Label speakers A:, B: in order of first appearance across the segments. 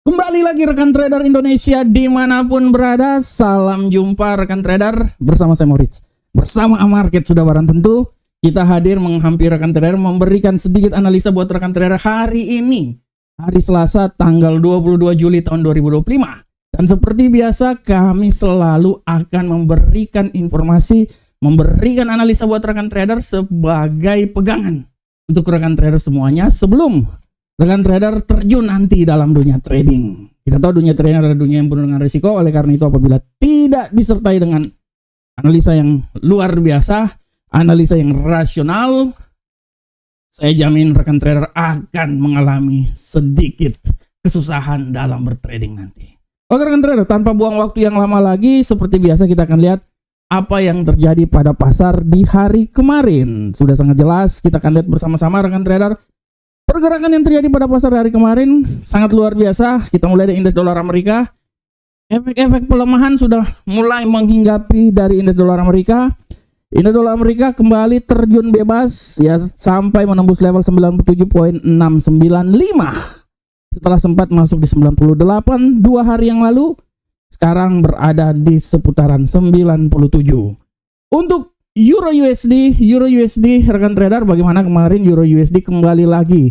A: Kembali lagi rekan trader Indonesia dimanapun berada. Salam jumpa rekan trader bersama saya Moritz. Bersama Amarket sudah barang tentu. Kita hadir menghampiri rekan trader, memberikan sedikit analisa buat rekan trader hari ini. Hari Selasa tanggal 22 Juli tahun 2025. Dan seperti biasa kami selalu akan memberikan informasi, memberikan analisa buat rekan trader sebagai pegangan untuk rekan trader semuanya sebelum rekan trader terjun nanti dalam dunia trading. Kita tahu dunia trading adalah dunia yang penuh dengan risiko. Oleh karena itu apabila tidak disertai dengan analisa yang luar biasa, analisa yang rasional, saya jamin rekan trader akan mengalami sedikit kesusahan dalam bertrading nanti. Oke rekan trader, tanpa buang waktu yang lama lagi, seperti biasa kita akan lihat apa yang terjadi pada pasar di hari kemarin. Sudah sangat jelas, kita akan lihat bersama-sama rekan trader. Pergerakan yang terjadi pada pasar hari kemarin sangat luar biasa. Kita mulai dari indeks dolar Amerika. Efek-efek pelemahan sudah mulai menghinggapi dari indeks dolar Amerika. Indeks dolar Amerika kembali terjun bebas ya sampai menembus level 97.695 setelah sempat masuk di 98 2 hari yang lalu. Sekarang berada di seputaran 97. Untuk Euro USD rekan trader, bagaimana kemarin Euro USD kembali lagi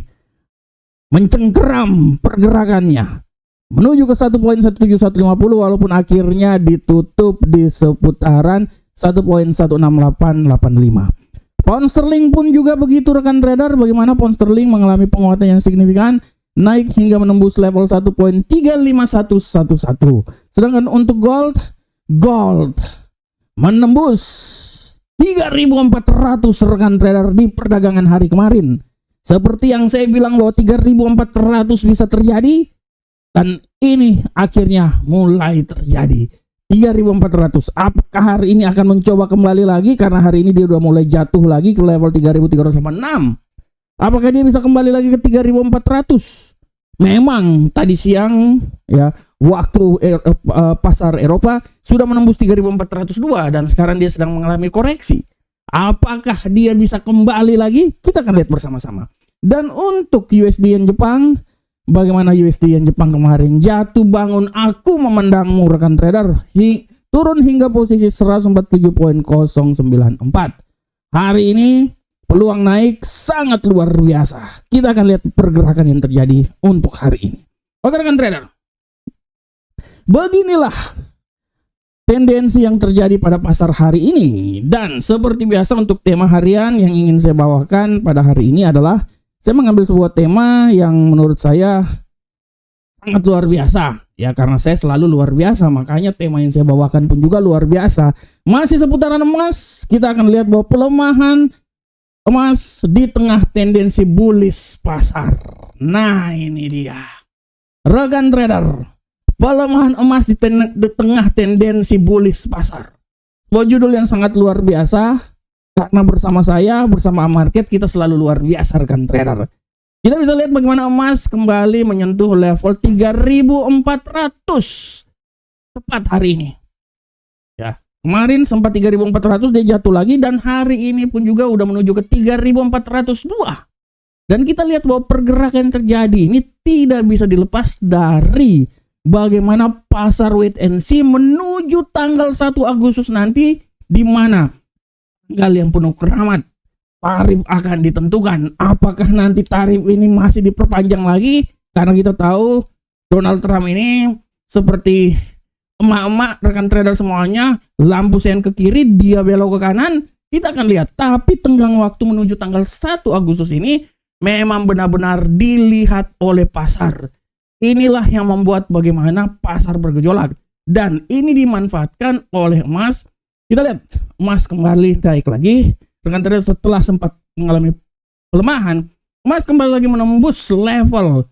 A: mencengkeram pergerakannya menuju ke 1.17150 walaupun akhirnya ditutup di seputaran 1.16885. Pound sterling pun juga begitu rekan trader, bagaimana pound sterling mengalami penguatan yang signifikan, naik hingga menembus level 1.35111. Sedangkan untuk gold menembus 3.400 rekan trader di perdagangan hari kemarin. Seperti yang saya bilang bahwa 3.400 bisa terjadi, dan ini akhirnya mulai terjadi. 3.400. Apakah hari ini akan mencoba kembali lagi? Karena hari ini dia udah mulai jatuh lagi ke level 3.386. Apakah dia bisa kembali lagi ke 3.400? Memang tadi siang ya waktu pasar Eropa sudah menembus 3.402 dan sekarang dia sedang mengalami koreksi. Apakah dia bisa kembali lagi? Kita akan lihat bersama-sama. Dan untuk USD yen Jepang, bagaimana USD yen Jepang kemarin jatuh bangun aku memandangmu rekan trader, turun hingga posisi 147.094. Hari ini peluang naik sangat luar biasa. Kita akan lihat pergerakan yang terjadi untuk hari ini. Oke rekan trader, beginilah tendensi yang terjadi pada pasar hari ini. Dan seperti biasa untuk tema harian yang ingin saya bawakan pada hari ini adalah saya mengambil sebuah tema yang menurut saya sangat luar biasa. Ya karena saya selalu luar biasa, makanya tema yang saya bawakan pun juga luar biasa. Masih seputaran emas, kita akan lihat bahwa pelemahan emas di tengah tendensi bullish pasar. Nah ini dia rekan trader, pelemahan emas di tengah tendensi bullish pasar. Sebuah judul yang sangat luar biasa karena bersama saya, bersama Market, kita selalu luar biasa rekan trader. Kita bisa lihat bagaimana emas kembali menyentuh level 3.400 tepat hari ini. Ya, kemarin sempat 3.400 dia jatuh lagi dan hari ini pun juga udah menuju ke 3.402. Dan kita lihat bahwa pergerakan yang terjadi ini tidak bisa dilepas dari bagaimana pasar wait and see menuju tanggal 1 Agustus nanti, di mana tanggal yang penuh keramat, tarif akan ditentukan. Apakah nanti tarif ini masih diperpanjang lagi? Karena kita tahu Donald Trump ini seperti emak-emak rekan trader semuanya, lampu sen ke kiri, dia belok ke kanan. Kita akan lihat, tapi tenggang waktu menuju tanggal 1 Agustus ini memang benar-benar dilihat oleh pasar. Inilah yang membuat bagaimana pasar bergejolak. Dan ini dimanfaatkan oleh emas. Kita lihat, emas kembali naik lagi. Rekan trader setelah sempat mengalami pelemahan, emas kembali lagi menembus level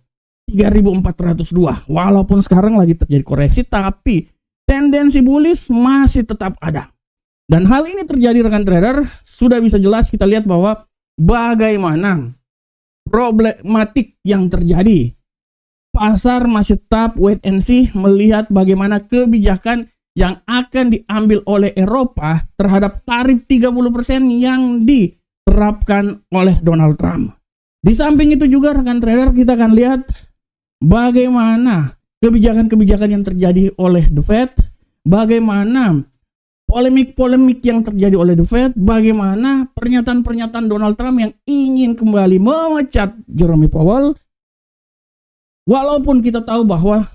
A: 3.402. Walaupun sekarang lagi terjadi koreksi, tapi tendensi bullish masih tetap ada. Dan hal ini terjadi rekan trader, sudah bisa jelas kita lihat bahwa bagaimana problematik yang terjadi. Pasar masih tetap wait and see melihat bagaimana kebijakan yang akan diambil oleh Eropa terhadap tarif 30% yang diterapkan oleh Donald Trump. Di samping itu juga rekan trader kita akan lihat bagaimana kebijakan-kebijakan yang terjadi oleh The Fed, bagaimana polemik-polemik yang terjadi oleh The Fed, bagaimana pernyataan-pernyataan Donald Trump yang ingin kembali memecat Jerome Powell. Walaupun kita tahu bahwa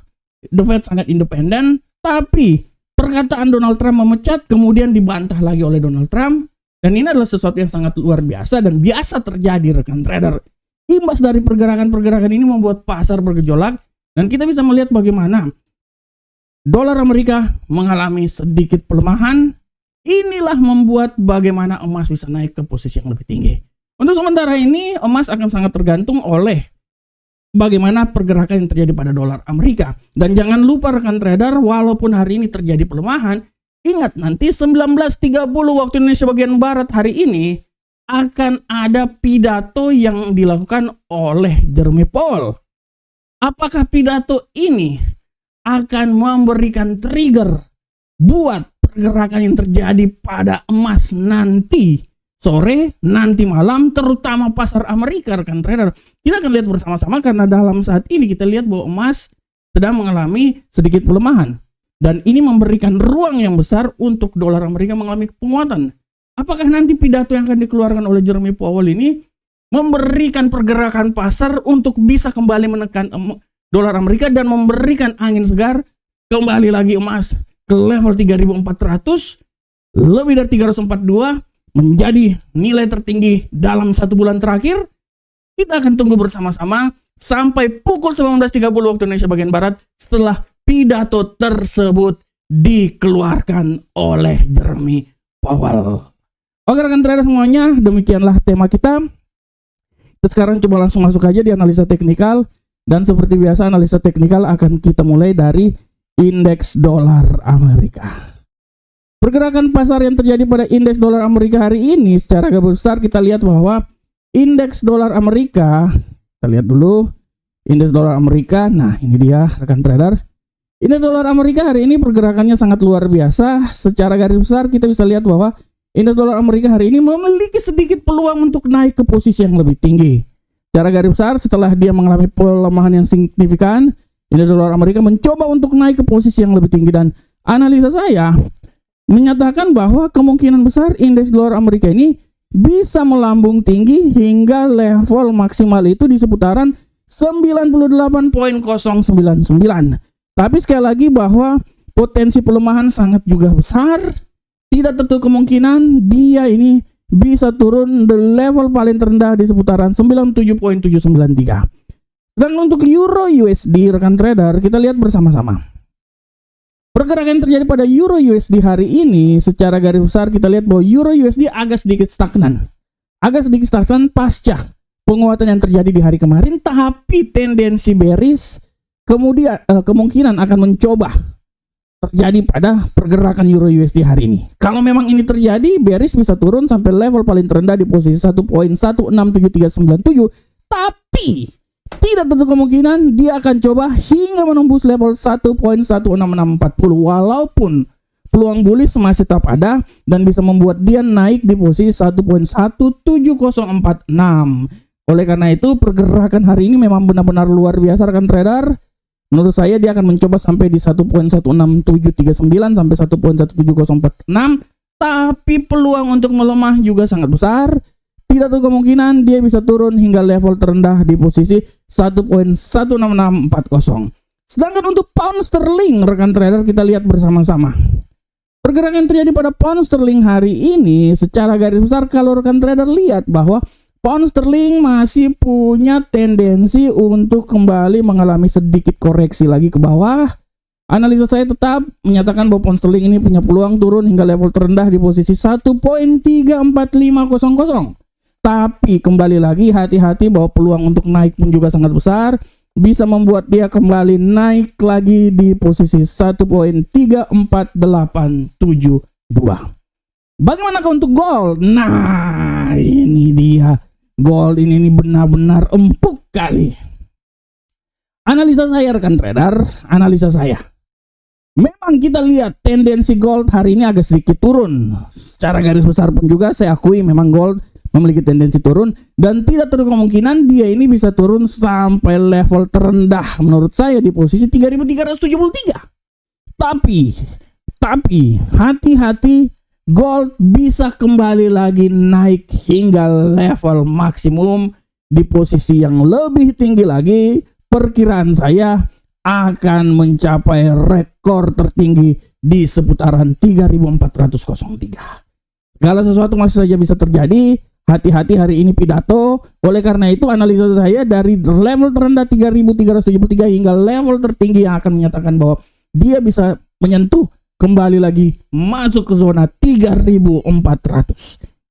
A: The Fed sangat independen, tapi perkataan Donald Trump memecat kemudian dibantah lagi oleh Donald Trump. Dan ini adalah sesuatu yang sangat luar biasa dan biasa terjadi, rekan trader. Imbas dari pergerakan-pergerakan ini membuat pasar bergejolak, dan kita bisa melihat bagaimana dolar Amerika mengalami sedikit pelemahan. Inilah membuat bagaimana emas bisa naik ke posisi yang lebih tinggi. Untuk sementara ini, emas akan sangat tergantung oleh bagaimana pergerakan yang terjadi pada dolar Amerika. Dan jangan lupa rekan trader, walaupun hari ini terjadi pelemahan, ingat nanti 19.30 waktu Indonesia bagian Barat hari ini akan ada pidato yang dilakukan oleh Jerome Powell. Apakah pidato ini akan memberikan trigger buat pergerakan yang terjadi pada emas nanti sore, nanti malam, terutama pasar Amerika, rekan trader? Kita akan lihat bersama-sama karena dalam saat ini kita lihat bahwa emas sedang mengalami sedikit pelemahan. Dan ini memberikan ruang yang besar untuk dolar Amerika mengalami penguatan. Apakah nanti pidato yang akan dikeluarkan oleh Jerome Powell ini memberikan pergerakan pasar untuk bisa kembali menekan dolar Amerika dan memberikan angin segar kembali lagi emas ke level 3.400 lebih dari 342 menjadi nilai tertinggi dalam 1 bulan terakhir? Kita akan tunggu bersama-sama sampai pukul 19.30 waktu Indonesia bagian Barat setelah pidato tersebut dikeluarkan oleh Jerome Powell. Oke rekan trader semuanya, demikianlah tema kita. Kita sekarang coba langsung masuk aja di analisa teknikal. Dan seperti biasa analisa teknikal akan kita mulai dari indeks dolar Amerika. Pergerakan pasar yang terjadi pada indeks dolar Amerika hari ini secara garis besar kita lihat bahwa indeks dolar Amerika, kita lihat dulu indeks dolar Amerika. Nah, ini dia rekan trader. Indeks dolar Amerika hari ini pergerakannya sangat luar biasa. Secara garis besar kita bisa lihat bahwa indeks dolar Amerika hari ini memiliki sedikit peluang untuk naik ke posisi yang lebih tinggi. Secara garis besar setelah dia mengalami pelemahan yang signifikan, indeks dolar Amerika mencoba untuk naik ke posisi yang lebih tinggi, dan analisa saya menyatakan bahwa kemungkinan besar indeks dolar Amerika ini bisa melambung tinggi hingga level maksimal itu di seputaran 98.099. Tapi sekali lagi bahwa potensi pelemahan sangat juga besar. Tidak tentu kemungkinan dia ini bisa turun di level paling terendah di seputaran 97.793. Dan untuk Euro USD rekan trader, kita lihat bersama-sama. Pergerakan yang terjadi pada Euro USD hari ini secara garis besar kita lihat bahwa Euro USD agak sedikit stagnan. Agak sedikit stagnan pasca penguatan yang terjadi di hari kemarin, tapi tendensi bearish kemudian kemungkinan akan mencoba terjadi pada pergerakan Euro USD hari ini. Kalau memang ini terjadi, bearish bisa turun sampai level paling terendah di posisi 1.167397, tapi tidak tentu kemungkinan dia akan coba hingga menembus level 1.16640, walaupun peluang bullish masih tetap ada dan bisa membuat dia naik di posisi 1.17046. Oleh karena itu pergerakan hari ini memang benar-benar luar biasa rekan trader. Menurut saya dia akan mencoba sampai di 1.16739 sampai 1.17046, tapi peluang untuk melemah juga sangat besar. Tidak tahu kemungkinan dia bisa turun hingga level terendah di posisi 1.16640. Sedangkan untuk pound sterling rekan trader kita lihat bersama-sama. Pergerakan yang terjadi pada pound sterling hari ini secara garis besar kalau rekan trader lihat bahwa pound sterling masih punya tendensi untuk kembali mengalami sedikit koreksi lagi ke bawah. Analisa saya tetap menyatakan bahwa pound sterling ini punya peluang turun hingga level terendah di posisi 1.34500. Tapi kembali lagi hati-hati bahwa peluang untuk naik pun juga sangat besar. Bisa membuat dia kembali naik lagi di posisi 1.34872. Bagaimana untuk gold? Nah, ini dia. Gold ini benar-benar empuk kali. Analisa saya rekan trader, analisa saya. Memang kita lihat tendensi gold hari ini agak sedikit turun. Secara garis besar pun juga saya akui memang gold memiliki tendensi turun dan tidak tertutup kemungkinan dia ini bisa turun sampai level terendah menurut saya di posisi 3.373. Tapi hati-hati, gold bisa kembali lagi naik hingga level maksimum di posisi yang lebih tinggi lagi. Perkiraan saya akan mencapai rekor tertinggi di seputaran 3.403. Segala sesuatu masih saja bisa terjadi. Hati-hati hari ini pidato. Oleh karena itu analisa saya dari level terendah 3.373 hingga level tertinggi yang akan menyatakan bahwa dia bisa menyentuh kembali lagi masuk ke zona 3.400.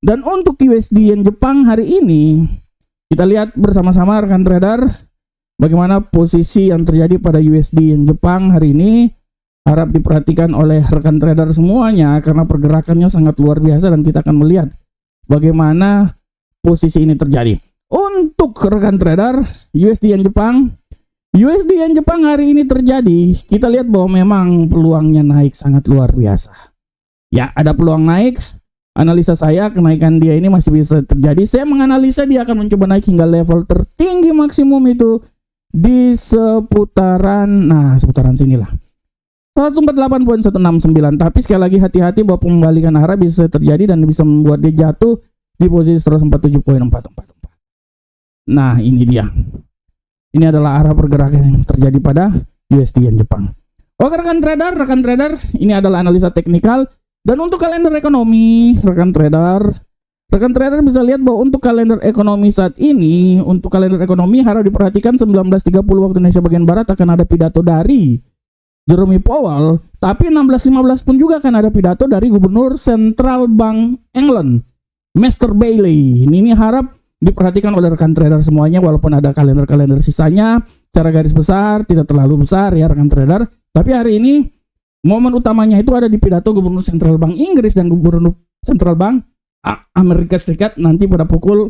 A: Dan untuk USD Yen Jepang hari ini kita lihat bersama-sama rekan trader bagaimana posisi yang terjadi pada USD Yen Jepang hari ini. Harap diperhatikan oleh rekan trader semuanya karena pergerakannya sangat luar biasa dan kita akan melihat bagaimana posisi ini terjadi. Untuk rekan trader USD Yen Jepang hari ini terjadi, kita lihat bahwa memang peluangnya naik sangat luar biasa. Ya, ada peluang naik. Analisa saya kenaikan dia ini masih bisa terjadi. Saya menganalisa dia akan mencoba naik hingga level tertinggi maksimum itu di seputaran sinilah 148.169. Tapi sekali lagi hati-hati bahwa pembalikan arah bisa terjadi dan bisa membuat dia jatuh di posisi 147.444. Nah, ini dia. Ini adalah arah pergerakan yang terjadi pada USD Yen Jepang. Oke rekan trader, ini adalah analisa teknikal. Dan untuk kalender ekonomi, rekan trader bisa lihat bahwa untuk kalender ekonomi saat ini, untuk kalender ekonomi harus diperhatikan 19.30 waktu Indonesia bagian Barat akan ada pidato dari Jerome Powell, tapi 16.15 pun juga akan ada pidato dari Gubernur Central Bank England, Mr. Bailey. Ini harap diperhatikan oleh rekan trader semuanya, walaupun ada kalender-kalender sisanya, secara garis besar tidak terlalu besar ya rekan trader. Tapi hari ini momen utamanya itu ada di pidato Gubernur Central Bank Inggris dan Gubernur Central Bank Amerika Serikat nanti pada pukul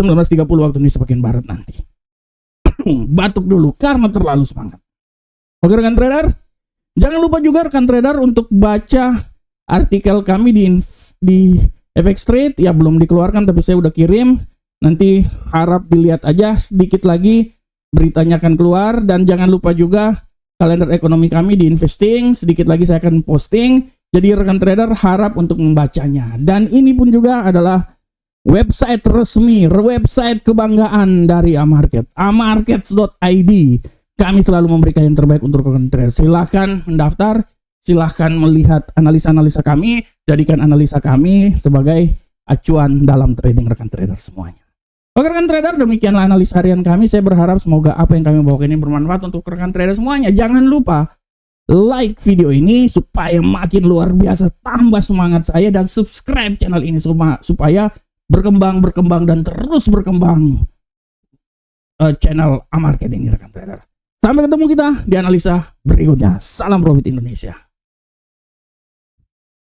A: 19.30 waktu Indonesia bagian Barat nanti. Batuk dulu karena terlalu semangat. Oke rekan trader, jangan lupa juga rekan trader untuk baca artikel kami di FX Trade. Ya belum dikeluarkan tapi saya udah kirim. Nanti harap dilihat aja sedikit lagi, beritanya akan keluar. Dan jangan lupa juga kalender ekonomi kami di Investing, sedikit lagi saya akan posting. Jadi rekan trader harap untuk membacanya. Dan ini pun juga adalah website resmi, website kebanggaan dari Amarket, amarkets.id. Kami selalu memberikan yang terbaik untuk rekan trader. Silahkan mendaftar, silahkan melihat analisa-analisa kami, jadikan analisa kami sebagai acuan dalam trading rekan trader semuanya. Oke rekan trader, demikianlah analisa harian kami. Saya berharap semoga apa yang kami bawakan ini bermanfaat untuk rekan trader semuanya. Jangan lupa like video ini supaya makin luar biasa, tambah semangat saya, dan subscribe channel ini supaya berkembang dan terus berkembang channel Amarket ini rekan trader. Sampai ketemu kita di analisa berikutnya. Salam profit Indonesia.